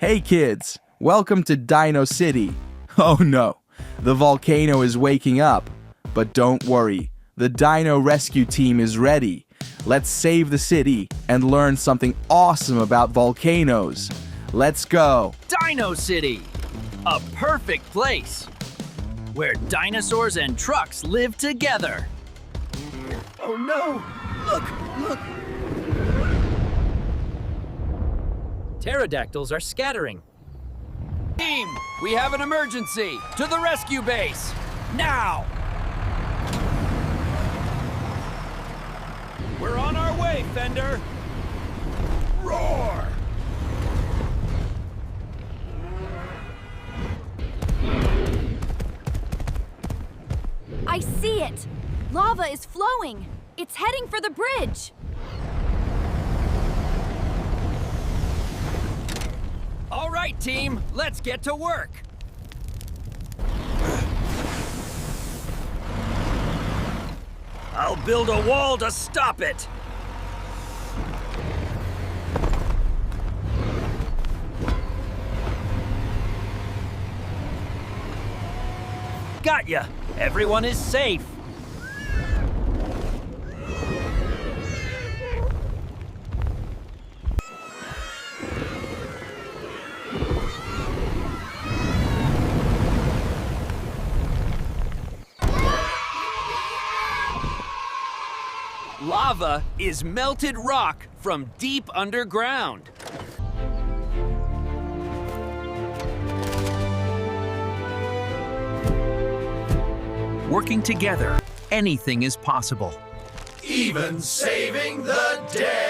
Hey kids, welcome to Dino City. Oh no, the volcano is waking up. But don't worry, the Dino Rescue Team is ready. Let's save the city and learn something awesome about volcanoes. Let's go. Dino City, a perfect place where dinosaurs and trucks live together. Oh no! Look! Pterodactyls are scattering. Team, we have an emergency. To the rescue base, now! We're on our way, Fender. Roar! I see it! Lava is flowing! It's heading for the bridge! All right, team, let's get to work. I'll build a wall to stop it. Got ya! Everyone is safe. Lava is melted rock from deep underground. Working together, anything is possible. Even saving the day!